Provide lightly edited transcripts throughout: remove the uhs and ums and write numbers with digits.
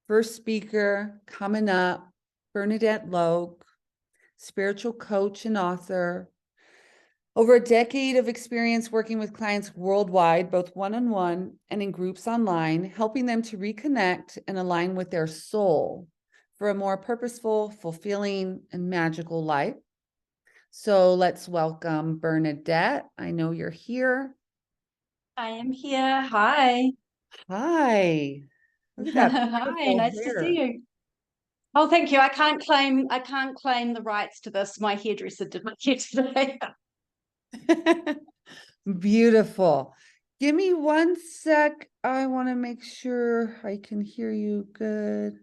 First speaker coming up, Bernadette Logue, spiritual coach and author. Over a decade of experience working with clients worldwide, both one-on-one and in groups online, helping them to reconnect and align with their soul for a more purposeful, fulfilling, and magical life. So let's welcome Bernadette. I know you're here. I am here. Hi. Hi. Look at that Hi, beautiful nice to hair. see you. Oh, thank you. I can't claim the rights to this. My hairdresser did my hair today. Beautiful. Give me one sec. I want to make sure I can hear you good.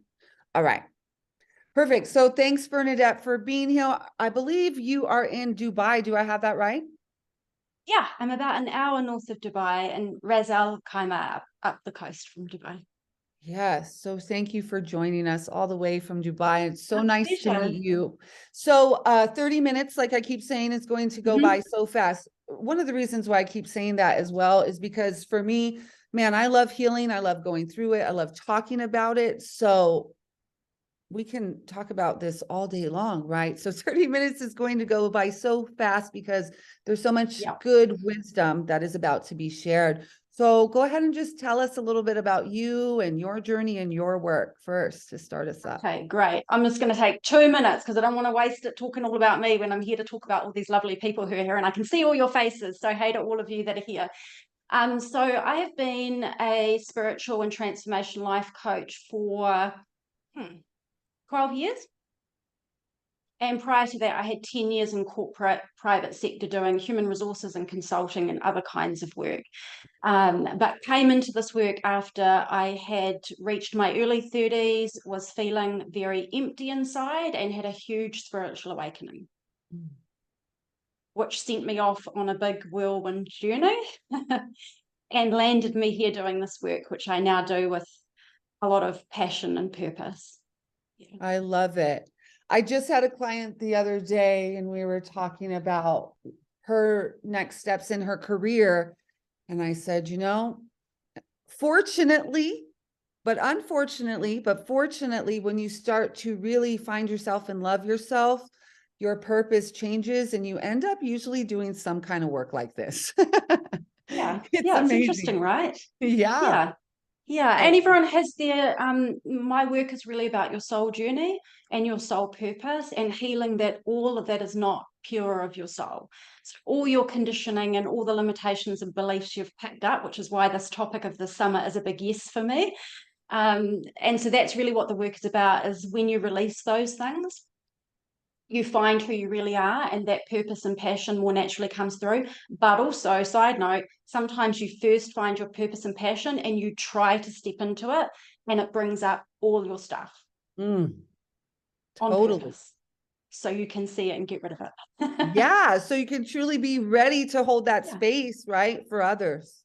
All right. Perfect. So thanks, Bernadette, for being here. I believe you are in Dubai. Do I have that right? Yeah, I'm about an hour north of Dubai and Ras Al Khaimah up the coast from Dubai. Yes. So thank you for joining us all the way from Dubai. It's so My nice to pleasure. meet you. So 30 minutes, like I keep saying, is going to go by so fast. One of the reasons why I keep saying that as well is because for me, man, I love healing. I love going through it. I love talking about it. So we can talk about this all day long, right? So 30 minutes is going to go by so fast because there's so much Yeah. good wisdom that is about to be shared. So go ahead and just tell us a little bit about you and your journey and your work first to start us up. Okay, great. I'm just going to take 2 minutes because I don't want to waste it talking all about me when I'm here to talk about all these lovely people who are here and I can see all your faces. So hey to all of you that are here. So I have been a spiritual and transformation life coach for 12 years. And prior to that, I had 10 years in corporate private sector doing human resources and consulting and other kinds of work. But came into this work after I had reached my early 30s, was feeling very empty inside and had a huge spiritual awakening, which sent me off on a big whirlwind journey and landed me here doing this work, which I now do with a lot of passion and purpose. Yeah. I love it. I just had a client the other day and we were talking about her next steps in her career. And I said, fortunately, but unfortunately, but fortunately, when you start to really find yourself and love yourself, your purpose changes and you end up usually doing some kind of work like this. Yeah. It's Yeah. It's interesting, amazing. right? Yeah. Yeah. Yeah, and everyone has their my work is really about your soul journey and your soul purpose and healing that all of that is not pure of your soul. So all your conditioning and all the limitations and beliefs you've picked up, which is why this topic of the summer is a big yes for me. And so that's really what the work is about, is when you release those things, you find who you really are and that purpose and passion more naturally comes through. But also, side note, sometimes you first find your purpose and passion and you try to step into it and it brings up all your stuff on Totally. purpose so you can see it and get rid of it. Yeah. So you can truly be ready to hold that Yeah. space, right, for others.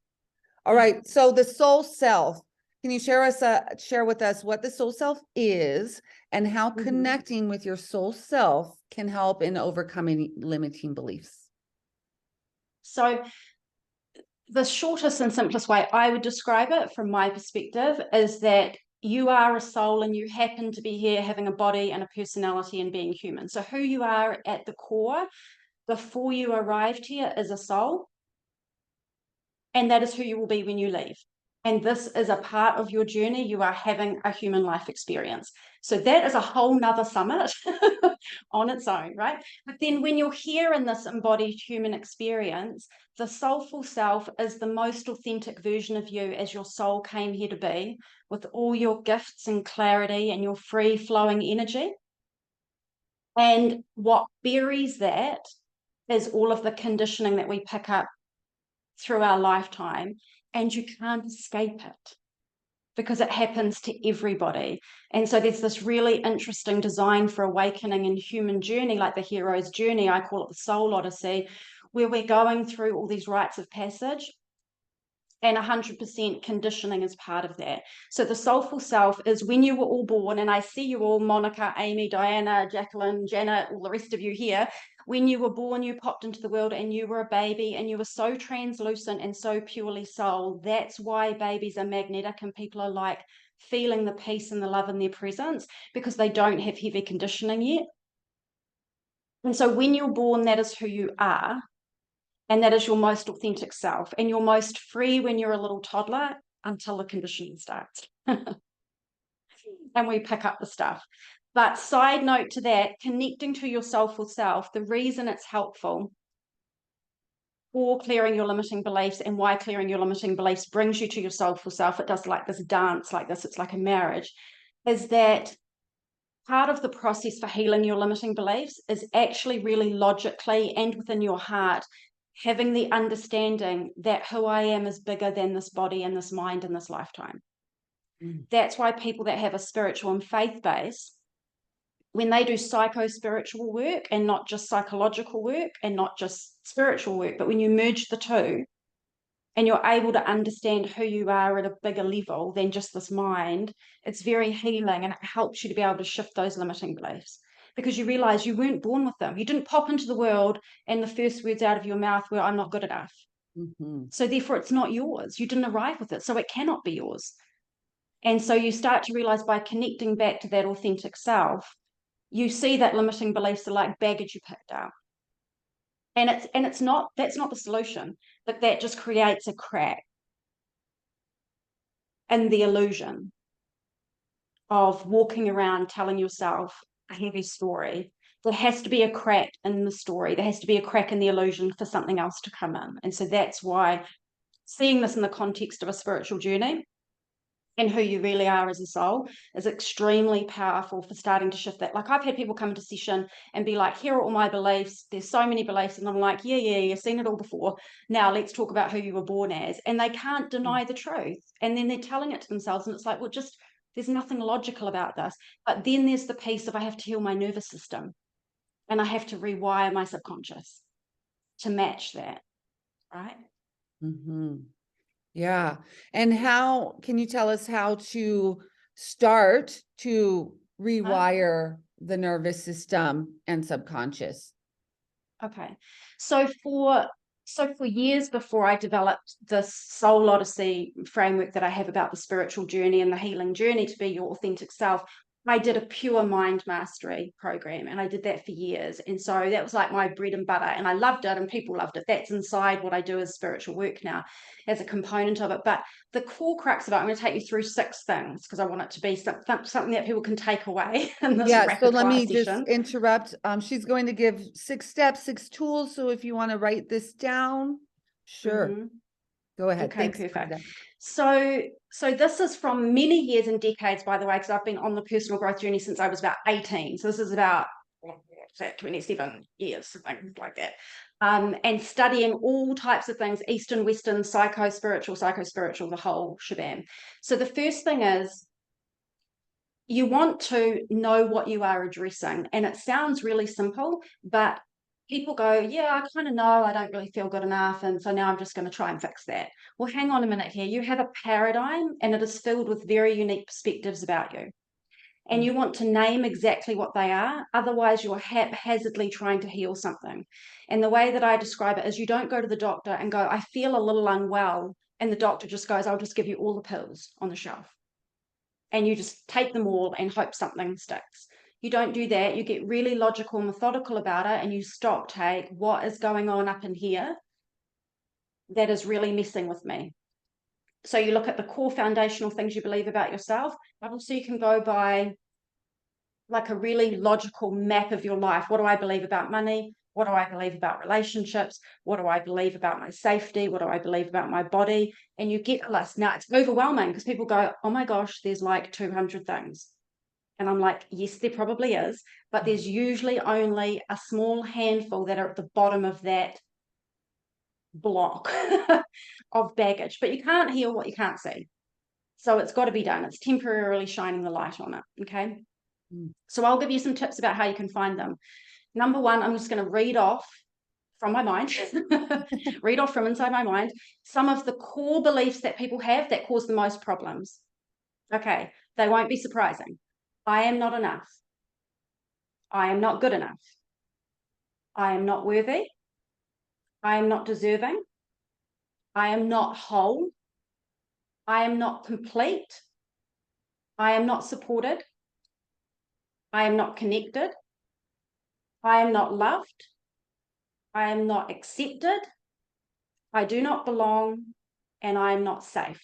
All Yeah. right. So the soul self, can you share with us what the soul self is and how connecting with your soul self can help in overcoming limiting beliefs? So the shortest and simplest way I would describe it from my perspective is that you are a soul and you happen to be here having a body and a personality and being human. So who you are at the core before you arrived here is a soul, and that is who you will be when you leave. And this is a part of your journey. You are having a human life experience. So that is a whole nother summit on its own, right? But then when you're here in this embodied human experience, the soulful self is the most authentic version of you as your soul came here to be, with all your gifts and clarity and your free flowing energy. And what buries that is all of the conditioning that we pick up through our lifetime, and you can't escape it because it happens to everybody. And so there's this really interesting design for awakening and human journey, like the hero's journey. I call it the soul Odyssey, where we're going through all these rites of passage. And 100% conditioning is part of that. So the soulful self is when you were all born, and I see you all, Monica, Amy, Diana, Jacqueline, Janet, all the rest of you here. When you were born, you popped into the world and you were a baby and you were so translucent and so purely soul. That's why babies are magnetic and people are like, feeling the peace and the love in their presence because they don't have heavy conditioning yet. And so when you're born, that is who you are. And that is your most authentic self. And you're most free when you're a little toddler until the conditioning starts. And we pick up the stuff. But side note to that, connecting to your soulful self, the reason it's helpful for clearing your limiting beliefs and why clearing your limiting beliefs brings you to your soulful self, it does like this dance like this, it's like a marriage, is that part of the process for healing your limiting beliefs is actually really logically and within your heart having the understanding that who I am is bigger than this body and this mind in this lifetime. That's why people that have a spiritual and faith base, when they do psycho-spiritual work and not just psychological work and not just spiritual work, but when you merge the two and you're able to understand who you are at a bigger level than just this mind, it's very healing and it helps you to be able to shift those limiting beliefs because you realize you weren't born with them. You didn't pop into the world and the first words out of your mouth were, I'm not good enough. So therefore it's not yours. You didn't arrive with it, so it cannot be yours. And so you start to realize by connecting back to that authentic self, you see that limiting beliefs are like baggage you picked up. And that's not the solution, but that just creates a crack in the illusion of walking around telling yourself a heavy story. There has to be a crack in the story. There has to be a crack in the illusion for something else to come in. And so that's why seeing this in the context of a spiritual journey and who you really are as a soul is extremely powerful for starting to shift that. Like I've had people come into session and be like, here are all my beliefs. There's so many beliefs. And I'm like, yeah, you've seen it all before. Now let's talk about who you were born as. And they can't deny the truth. And then they're telling it to themselves. And it's like, well, just, there's nothing logical about this. But then there's the piece of I have to heal my nervous system and I have to rewire my subconscious to match that. Right. Yeah. And how can you tell us how to start to rewire the nervous system and subconscious? Okay. So for years before I developed this Soul Odyssey framework that I have about the spiritual journey and the healing journey to be your authentic self, I did a pure mind mastery program and I did that for years. And so that was like my bread and butter and I loved it and people loved it. That's inside what I do as spiritual work now as a component of it. But the core crux of it, I'm going to take you through 6 things because I want it to be something that people can take away in this Yeah, so rapid let fire me session. just interrupt. She's going to give 6 steps, 6 tools. So if you want to write this down, sure. Go ahead. Okay, Thanks, perfect. Brenda. So this is from many years and decades, by the way, because I've been on the personal growth journey since I was about 18. So this is about 27 years, something like that. And studying all types of things, Eastern, Western, psycho-spiritual, the whole shebang. So the first thing is you want to know what you are addressing. And it sounds really simple, but people go, yeah, I kind of know I don't really feel good enough. And so now I'm just going to try and fix that. Well, hang on a minute here. You have a paradigm and it is filled with very unique perspectives about you. And you want to name exactly what they are. Otherwise, you're haphazardly trying to heal something. And the way that I describe it is you don't go to the doctor and go, I feel a little unwell. And the doctor just goes, I'll just give you all the pills on the shelf. And you just take them all and hope something sticks. You don't do that. You get really logical and methodical about it and you take what is going on up in here that is really messing with me. So you look at the core foundational things you believe about yourself, but also you can go by like a really logical map of your life. What do I believe about money? What do I believe about relationships? What do I believe about my safety? What do I believe about my body? And you get a list. Now it's overwhelming because people go, oh my gosh, there's like 200 things. And I'm like, yes, there probably is, but there's usually only a small handful that are at the bottom of that block of baggage. But you can't heal what you can't see. So it's got to be done. It's temporarily shining the light on it. Okay. So I'll give you some tips about how you can find them. Number 1, I'm just going to read off from my mind, read off from inside my mind, some of the core beliefs that people have that cause the most problems. Okay. They won't be surprising. I am not enough. I am not good enough. I am not worthy. I am not deserving. I am not whole. I am not complete. I am not supported. I am not connected. I am not loved. I am not accepted. I do not belong, and I am not safe.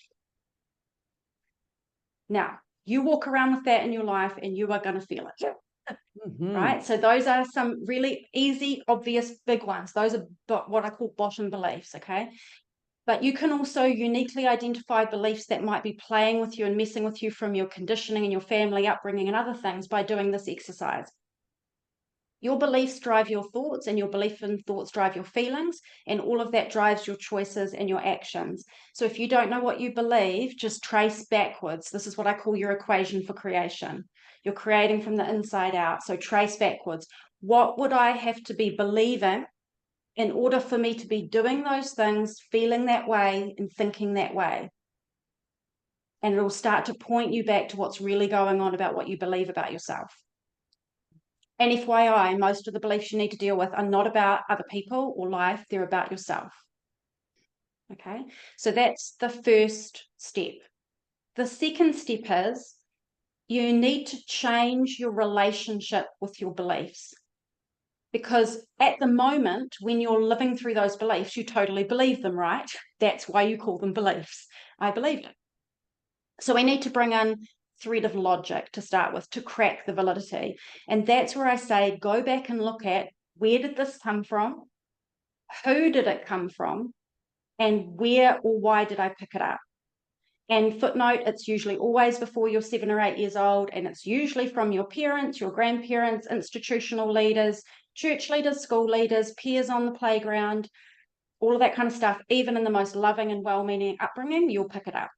Now, you walk around with that in your life and you are going to feel it. Right? So those are some really easy, obvious, big ones. Those are what I call bottom beliefs, okay? But you can also uniquely identify beliefs that might be playing with you and messing with you from your conditioning and your family upbringing and other things by doing this exercise. Your beliefs drive your thoughts, and your belief in thoughts drive your feelings, and all of that drives your choices and your actions. So if you don't know what you believe, just trace backwards. This is what I call your equation for creation. You're creating from the inside out, so trace backwards. What would I have to be believing in order for me to be doing those things, feeling that way, and thinking that way? And it'll start to point you back to what's really going on about what you believe about yourself. And FYI, most of the beliefs you need to deal with are not about other people or life, they're about yourself. Okay, so that's the first step. The second step is you need to change your relationship with your beliefs. Because at the moment, when you're living through those beliefs, you totally believe them, right? That's why you call them beliefs. I believed it. So we need to bring in thread of logic to start with to crack the validity. And that's where I say, go back and look at, where did this come from? Who did it come from? And where or why did I pick it up? And footnote, it's usually always before you're 7 or 8 years old, and it's usually from your parents, your grandparents, institutional leaders, church leaders, school leaders, peers on the playground, all of that kind of stuff. Even in the most loving and well-meaning upbringing, you'll pick it up.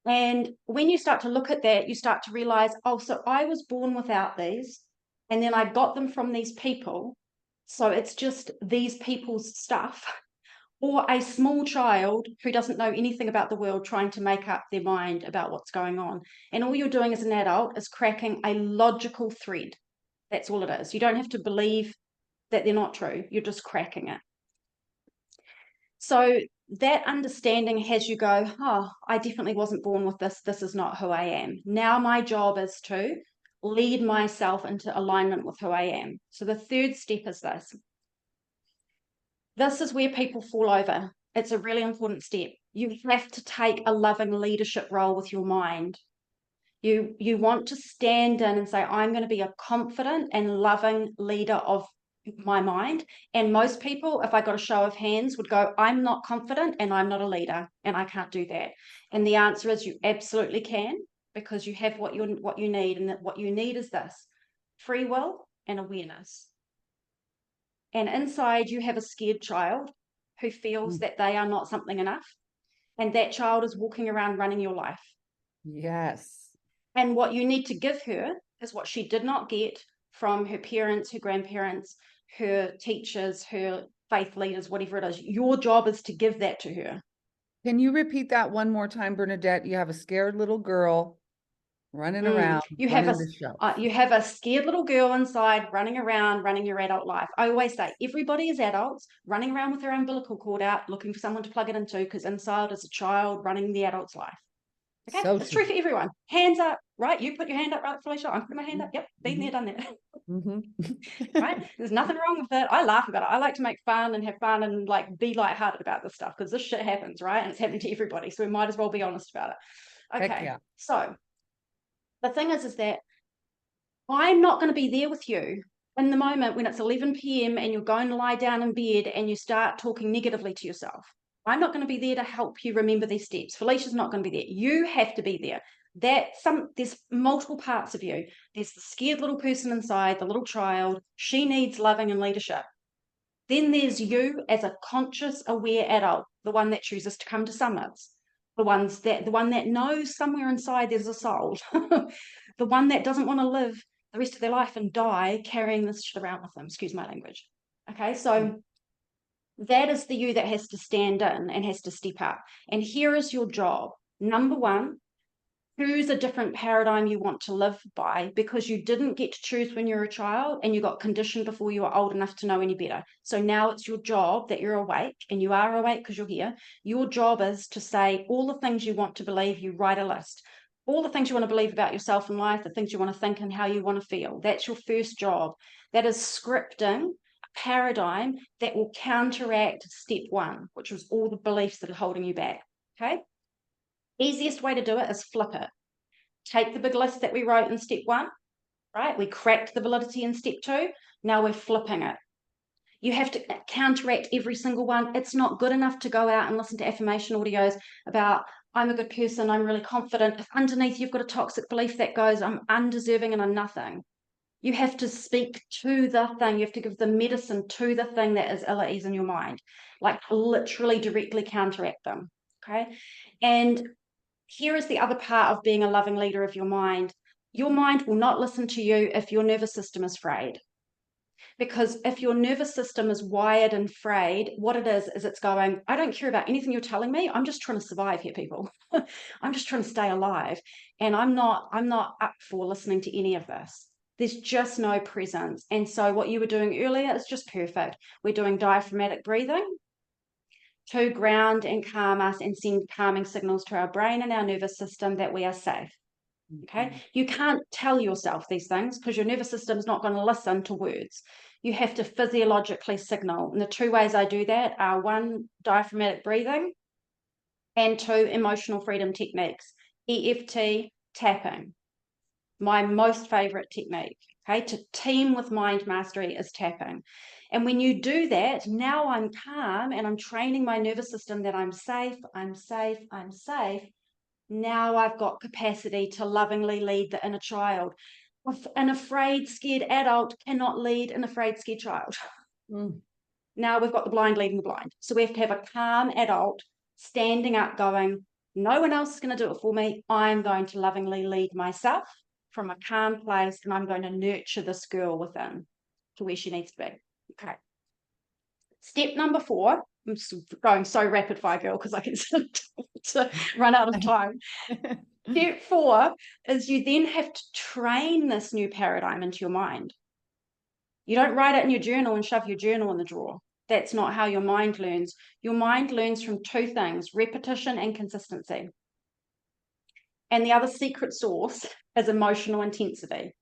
And when you start to look at that, you start to realize, oh, so I was born without these, and then I got them from these people. So it's just these people's stuff. Or a small child who doesn't know anything about the world trying to make up their mind about what's going on. And all you're doing as an adult is cracking a logical thread. That's all it is. You don't have to believe that they're not true. You're just cracking it. So that understanding has you go, oh, I definitely wasn't born with this. This is not who I am. Now my job is to lead myself into alignment with who I am. So the third step is this. This is where people fall over. It's a really important step. You have to take a loving leadership role with your mind. You want to stand in and say, I'm going to be a confident and loving leader of my mind. And most people, if I got a show of hands, would go, I'm not confident and I'm not a leader and I can't do that. And the answer is you absolutely can, because you have what you need. And that what you need is this: free will and awareness. And inside you have a scared child who feels that they are not something enough. And that child is walking around running your life. Yes. And what you need to give her is what she did not get from her parents, her grandparents, her teachers, her faith leaders, whatever it is. Your job is to give that to her. Can you repeat that one more time, Bernadette? You have a scared little girl running around, you running have the show. You have a scared little girl inside running around, running your adult life. I always say everybody is adults running around with their umbilical cord out, looking for someone to plug it into, because inside is a child running the adult's life. Okay, So it's true for everyone. Hands up, right? You put your hand up, right, Felicia? I'm putting my hand up. Yep, been there, done that. Right? There's nothing wrong with it. I laugh about it. I like to make fun and have fun and like be lighthearted about this stuff, because this shit happens, right? And it's happening to everybody. So we might as well be honest about it. Okay. Yeah. So the thing is that I'm not going to be there with you in the moment when it's 11 p.m. and you're going to lie down in bed and you start talking negatively to yourself. I'm not going to be there to help you remember these steps. Felicia's not going to be there. You have to be there. There's multiple parts of you. There's the scared little person inside, the little child. She needs loving and leadership. Then there's you as a conscious, aware adult, the one that chooses to come to summits, the one that knows somewhere inside there's a soul, the one that doesn't want to live the rest of their life and die carrying this shit around with them. Excuse my language. Okay, so that is the you that has to stand in and has to step up. And here is your job. Number one, choose a different paradigm you want to live by, because you didn't get to choose when you were a child and you got conditioned before you were old enough to know any better. So now it's your job that you're awake, and you are awake because you're here. Your job is to say all the things you want to believe. You write a list. all the things you want to believe about yourself in life, the things you want to think and how you want to feel. That's your first job. That is scripting a paradigm that will counteract step one, which was all the beliefs that are holding you back. Okay. Easiest way to do it is flip it. Take the big list that we wrote in step one, right? We cracked the validity in step two. Now we're flipping it. You have to counteract every single one. It's not good enough to go out and listen to affirmation audios about, I'm a good person, I'm really confident, if underneath you've got a toxic belief that goes, I'm undeserving and I'm nothing. You have to speak to the thing. You have to give the medicine to the thing that is ill at ease in your mind, like literally directly counteract them. Okay. And here is the other part of being a loving leader of your mind. Your mind will not listen to you if your nervous system is frayed. Because if your nervous system is wired and frayed, what it is it's going, I don't care about anything you're telling me. I'm just trying to survive here, people. I'm just trying to stay alive. And I'm not up for listening to any of this. There's just no presence. And so what you were doing earlier is just perfect. We're doing diaphragmatic breathing to ground and calm us and send calming signals to our brain and our nervous system that we are safe. Okay. You can't tell yourself these things because your nervous system is not going to listen to words. You have to physiologically signal. And the two ways I do that are one, diaphragmatic breathing, and two, emotional freedom techniques, EFT tapping. My most favorite technique, okay, to team with mind mastery is tapping. And when you do that, now I'm calm and I'm training my nervous system that I'm safe, I'm safe, I'm safe. Now I've got capacity to lovingly lead the inner child. An afraid, scared adult cannot lead an afraid, scared child. Now we've got the blind leading the blind. So we have to have a calm adult standing up going, no one else is going to do it for me. I'm going to lovingly lead myself from a calm place, and I'm going to nurture this girl within to where she needs to be. Okay. Step number 4, I'm going so rapid fire, girl, because I can to run out of time. Step 4 is you then have to train this new paradigm into your mind. You don't write it in your journal and shove your journal in the drawer. That's not how your mind learns. Your mind learns from 2 things, repetition and consistency. And the other secret sauce is emotional intensity,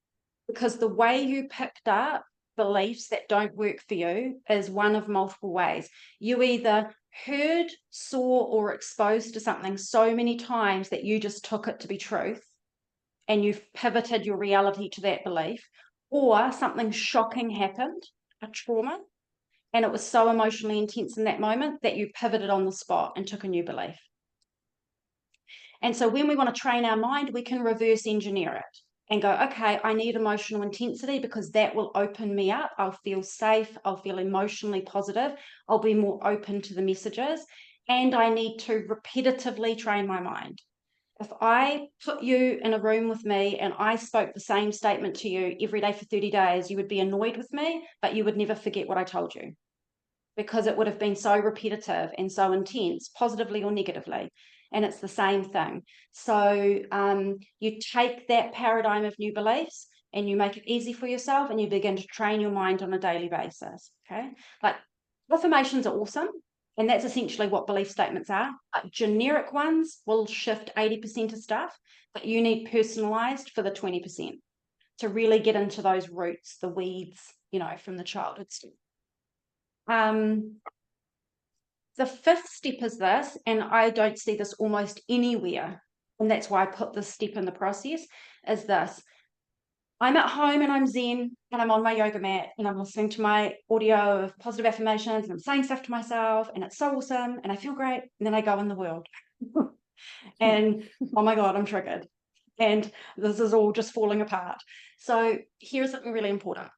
because the way you picked up beliefs that don't work for you is one of multiple ways. You either heard, saw, or exposed to something so many times that you just took it to be truth and you've pivoted your reality to that belief, or something shocking happened, a trauma, and it was so emotionally intense in that moment that you pivoted on the spot and took a new belief. And so when we want to train our mind, we can reverse engineer it and go, okay, I need emotional intensity because that will open me up. I'll feel safe. I'll feel emotionally positive. I'll be more open to the messages. And I need to repetitively train my mind. If I put you in a room with me and I spoke the same statement to you every day for 30 days, you would be annoyed with me, but you would never forget what I told you because it would have been so repetitive and so intense, positively or negatively. And it's the same thing. So you take that paradigm of new beliefs and you make it easy for yourself and you begin to train your mind on a daily basis. Okay. Like affirmations are awesome. And that's essentially what belief statements are. Generic ones will shift 80% of stuff, but you need personalized for the 20% to really get into those roots, the weeds, from the childhood stage. The 5th step is this, and I don't see this almost anywhere, and that's why I put this step in the process, is this. I'm at home and I'm zen and I'm on my yoga mat and I'm listening to my audio of positive affirmations and I'm saying stuff to myself and it's so awesome and I feel great, and then I go in the world and oh my God, I'm triggered and this is all just falling apart. So here's something really important.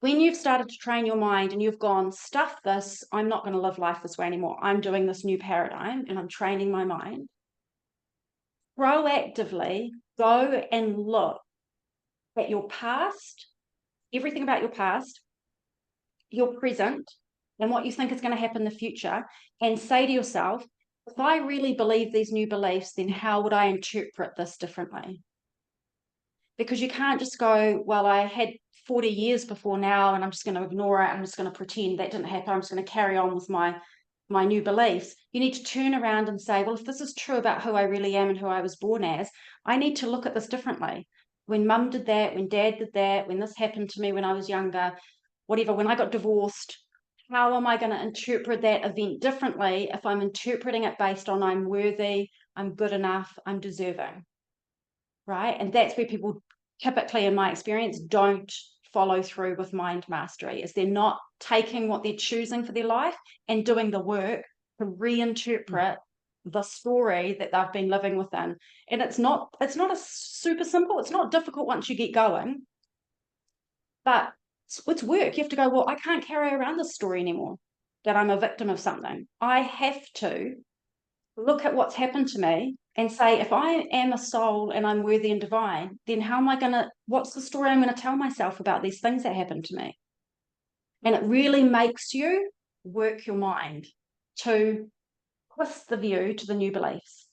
When you've started to train your mind and you've gone, stuff this, I'm not going to live life this way anymore. I'm doing this new paradigm and I'm training my mind. Proactively go and look at your past, everything about your past, your present, and what you think is going to happen in the future, and say to yourself, if I really believe these new beliefs, then how would I interpret this differently? Because you can't just go, well, I had 40 years before now and I'm just going to ignore it. I'm just going to pretend that didn't happen. I'm just going to carry on with my new beliefs. You need to turn around and say, well, if this is true about who I really am and who I was born as, I need to look at this differently. When mum did that, when dad did that, when this happened to me when I was younger, whatever, when I got divorced, how am I going to interpret that event differently if I'm interpreting it based on I'm worthy, I'm good enough, I'm deserving, right? And that's where people typically, in my experience, don't follow through with mind mastery, is they're not taking what they're choosing for their life and doing the work to reinterpret the story that they've been living within. And it's not a super simple, it's not difficult once you get going, but it's work. You have to go, well, I can't carry around this story anymore, that I'm a victim of something. I have to look at what's happened to me and say, if I am a soul and I'm worthy and divine, then how am I going to, what's the story I'm going to tell myself about these things that happened to me? And it really makes you work your mind to twist the view to the new beliefs.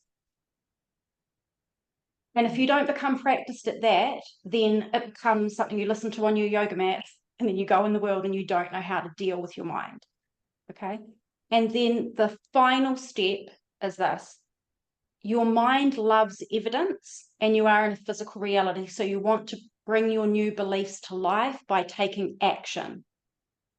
And if you don't become practiced at that, then it becomes something you listen to on your yoga mat, and then you go in the world and you don't know how to deal with your mind. Okay. And then the final step is this. Your mind loves evidence, and you are in a physical reality. So you want to bring your new beliefs to life by taking action.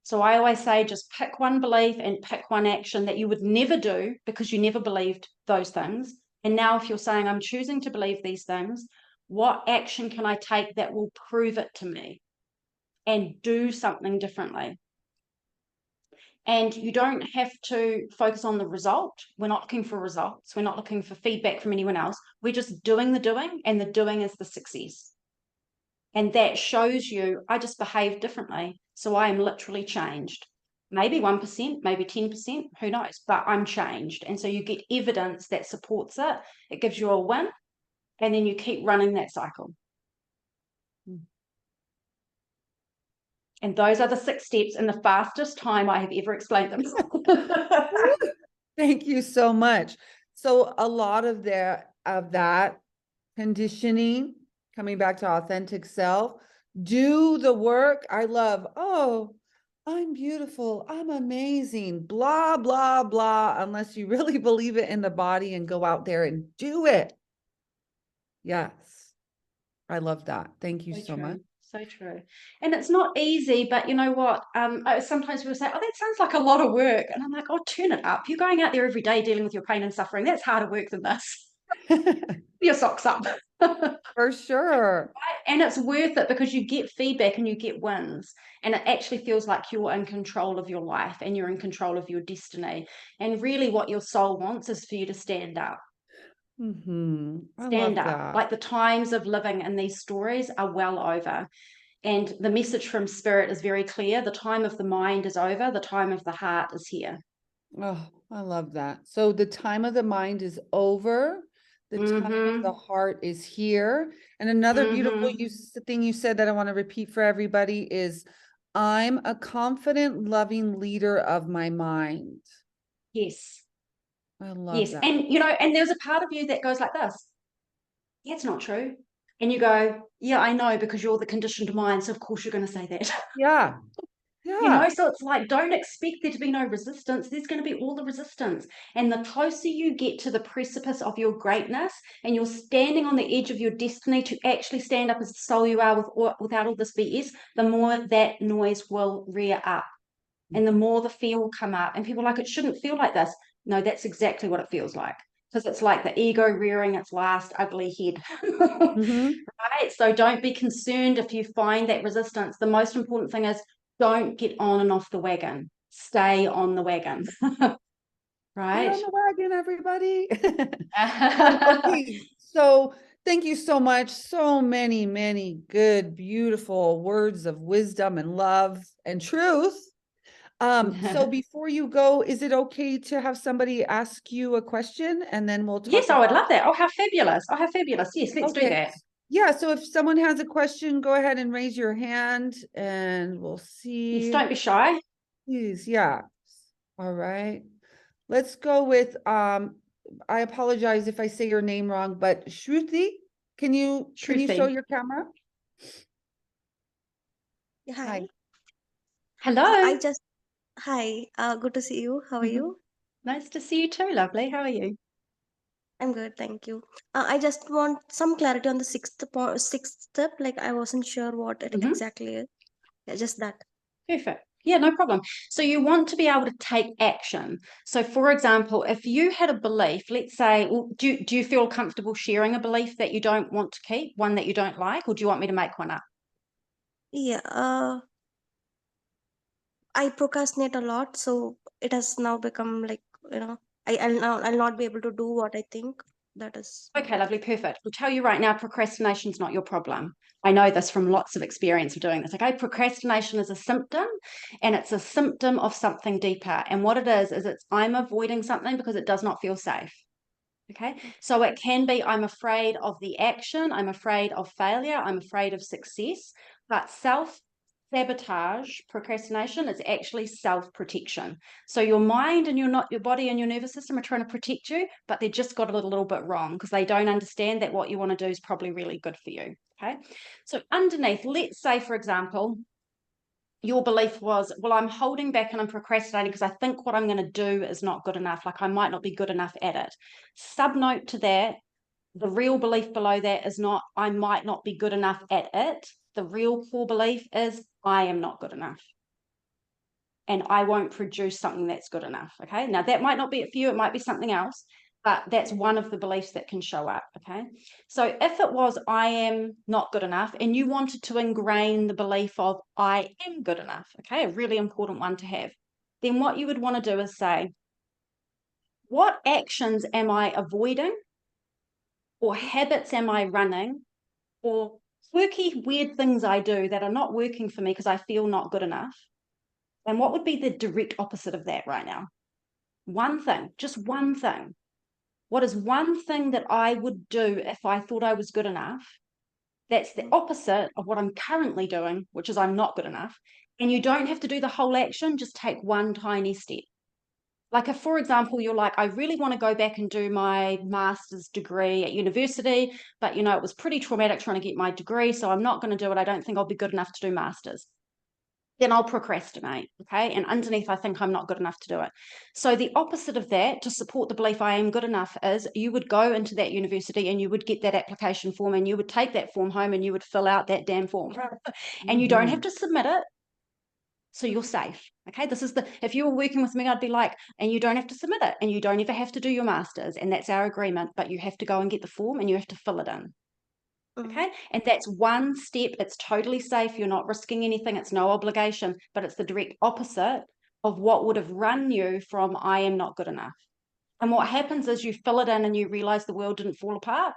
So I always say, just pick one belief and pick one action that you would never do because you never believed those things. And now if you're saying, I'm choosing to believe these things, what action can I take that will prove it to me and do something differently? And you don't have to focus on the result. We're not looking for results. We're not looking for feedback from anyone else. We're just doing the doing, and the doing is the success. And that shows you, I just behaved differently. So I am literally changed. Maybe 1%, maybe 10%, who knows? But I'm changed. And so you get evidence that supports it. It gives you a win. And then you keep running that cycle. And those are the 6 steps in the fastest time I have ever explained them. Thank you so much. So a lot of that conditioning, coming back to authentic self, do the work. I love, oh, I'm beautiful, I'm amazing, blah, blah, blah, unless you really believe it in the body and go out there and do it. Yes. I love that. Thank you so much. So true. And it's not easy, but you know what? Sometimes people say, oh, that sounds like a lot of work. And I'm like, oh, turn it up. You're going out there every day dealing with your pain and suffering. That's harder work than this. Your socks up. For sure. And it's worth it because you get feedback and you get wins. And it actually feels like you're in control of your life and you're in control of your destiny. And really what your soul wants is for you to stand up. Stand up. That. Like the times of living in these stories are well over. And the message from spirit is very clear. The time of the mind is over. The time of the heart is here. Oh, I love that. So the time of the mind is over. The time of the heart is here. And another beautiful thing you said that I want to repeat for everybody is, I'm a confident, loving leader of my mind. Yes. I love that. And, you know, and there's a part of you that goes like this. Yeah, it's not true. And you go, yeah, I know, because you're the conditioned mind. So of course you're going to say that. Yeah. You know, so it's like, don't expect there to be no resistance. There's going to be all the resistance. And the closer you get to the precipice of your greatness and you're standing on the edge of your destiny to actually stand up as the soul you are without all this BS, the more that noise will rear up and the more the fear will come up. And people are like, it shouldn't feel like this. No, that's exactly what it feels like. Because it's like the ego rearing its last ugly head. Right? So don't be concerned if you find that resistance. The most important thing is, don't get on and off the wagon. Stay on the wagon. Right? Get on the wagon, everybody. Okay, so thank you so much. So many good, beautiful words of wisdom and love and truth. So before you go, is it okay to have somebody ask you a question and then we'll talk? Yes, I would love that. Oh, how fabulous. Oh, how fabulous. Yes, let's do that. Yeah, so if someone has a question, go ahead and raise your hand and we'll see. Yes, don't be shy. Please, yeah. All right. Let's go with, I apologize if I say your name wrong, but Shruti, can you show your camera? Hi. Hello. Hi, good to see you. How are you? Nice to see you too, lovely. How are you? I'm good, thank you. I just want some clarity on the sixth step. Like I wasn't sure what it Mhm. exactly is. Yeah, just that. Perfect. Yeah, no problem. So you want to be able to take action. So for example, if you had a belief, let's say, well, do you feel comfortable sharing a belief that you don't want to keep, one that you don't like, or do you want me to make one up? Yeah. I procrastinate a lot, so it has now become like, I'll not be able to do what I think. That is what Okay, it is. lovely, perfect. I'll tell you right now, procrastination's not your problem. I know this from lots of experience of doing this. Okay, procrastination is a symptom, and it's a symptom of something deeper. And what it is it's I'm avoiding something because it does not feel safe. Okay, so it can be I'm afraid of the action, I'm afraid of failure, I'm afraid of success, but self-sabotage, procrastination, is actually self-protection. So your mind and your body and your nervous system are trying to protect you, but they just got it a little bit wrong because they don't understand that what you want to do is probably really good for you. Okay, so underneath, let's say, for example, your belief was, well, I'm holding back and I'm procrastinating because I think what I'm going to do is not good enough. Like I might not be good enough at it. Subnote to that, the real belief below that is not, I might not be good enough at it. The real core belief is, I am not good enough. And I won't produce something that's good enough. Okay. Now, that might not be it for you, it might be something else, but that's one of the beliefs that can show up. Okay. So if it was, I am not good enough, and you wanted to ingrain the belief of, I am good enough, okay, a really important one to have, then what you would want to do is say, what actions am I avoiding, or habits am I running, or quirky, weird things I do that are not working for me because I feel not good enough? And what would be the direct opposite of that right now? One thing, just one thing. What is one thing that I would do if I thought I was good enough? That's the opposite of what I'm currently doing, which is I'm not good enough. And you don't have to do the whole action, just take one tiny step. Like if, for example, you're like, I really want to go back and do my master's degree at university, but it was pretty traumatic trying to get my degree, so I'm not going to do it. I don't think I'll be good enough to do masters. Then I'll procrastinate, okay? And underneath, I think I'm not good enough to do it. So the opposite of that, to support the belief I am good enough, is you would go into that university and you would get that application form and you would take that form home and you would fill out that damn form. And you don't have to submit it, so you're safe, okay? This is if you were working with me, I'd be like, and you don't have to submit it, and you don't ever have to do your masters, and that's our agreement, but you have to go and get the form and you have to fill it in. Okay. And that's one step. It's totally safe. You're not risking anything. It's no obligation, but it's the direct opposite of what would have run you from I am not good enough. And what happens is you fill it in and you realize the world didn't fall apart,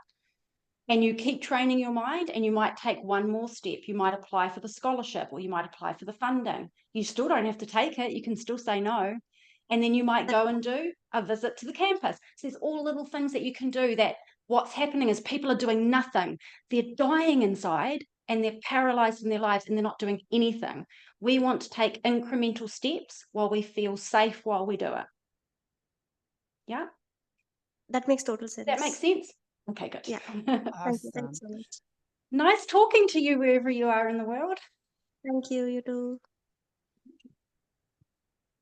and you keep training your mind, and you might take one more step. You might apply for the scholarship, or you might apply for the funding. You still don't have to take it. You can still say no. And then you might go and do a visit to the campus. So there's all little things that you can do that what's happening is people are doing nothing. They're dying inside and they're paralyzed in their lives and they're not doing anything. We want to take incremental steps while we feel safe while we do it. Yeah? That makes total sense. That makes sense? Okay, good. Yeah. Awesome. Thank you so much. Nice talking to you wherever you are in the world. Thank you, you too.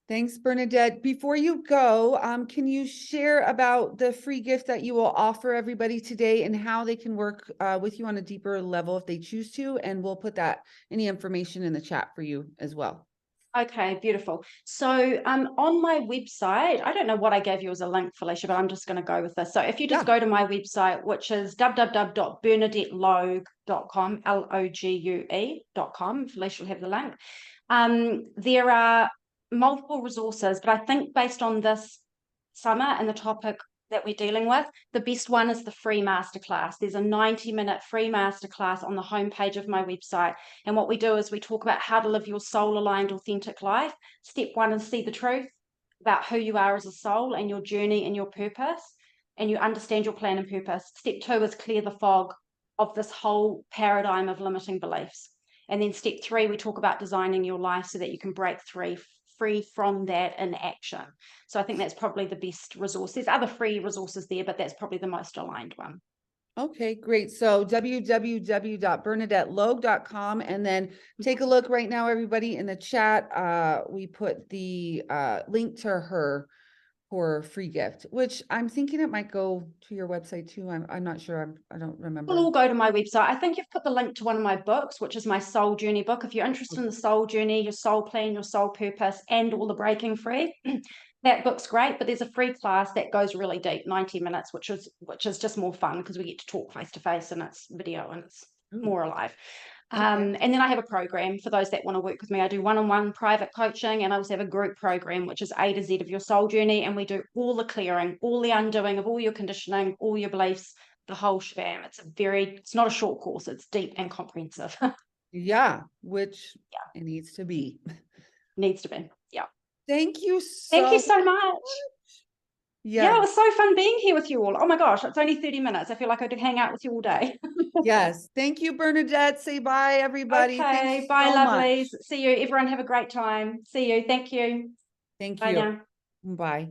Thanks, Bernadette. Before you go, can you share about the free gift that you will offer everybody today and how they can work with you on a deeper level if they choose to? And we'll put any information in the chat for you as well. Okay, beautiful. So on my website, I don't know what I gave you as a link, Felicia, but I'm just going to go with this. So if you just go to my website, which is www.bernadettelogue.com, LOGUE.com, Felicia will have the link. There are multiple resources, but I think based on this summer and the topic that we're dealing with, the best one is the free masterclass. There's a 90-minute free masterclass on the homepage of my website. And what we do is we talk about how to live your soul-aligned, authentic life. Step one is see the truth about who you are as a soul and your journey and your purpose, and you understand your plan and purpose. Step two is clear the fog of this whole paradigm of limiting beliefs. And then step three, we talk about designing your life so that you can break free from that in action. So I think that's probably the best resource. There's other free resources there, but that's probably the most aligned one. Okay, great. So www.bernadettelogue.com, and then take a look right now, everybody, in the chat. We put the link to her for a free gift, which I'm thinking it might go to your website too. I'm not sure. I don't remember. We'll all go to my website. I think you've put the link to one of my books, which is my soul journey book. If you're interested in the soul journey, your soul plan, your soul purpose, and all the breaking free, that book's great. But there's a free class that goes really deep, 90 minutes, which is just more fun because we get to talk face to face and it's video and it's more alive. And then I have a program for those that want to work with me. I do one-on-one private coaching, and I also have a group program, which is A to Z of your soul journey. And we do all the clearing, all the undoing of all your conditioning, all your beliefs, the whole shebang. It's not a short course. It's deep and comprehensive. Yeah, which it needs to be. Needs to be. Yeah. Thank you Thank you so much. Yeah, it was so fun being here with you all. Oh my gosh, it's only 30 minutes. I feel like I could hang out with you all day. Yes. Thank you, Bernadette. Say bye, everybody. Okay, Thanks bye, so lovelies. much. See you. Everyone have a great time. See you. Thank you. Thank Bye you. now. Bye.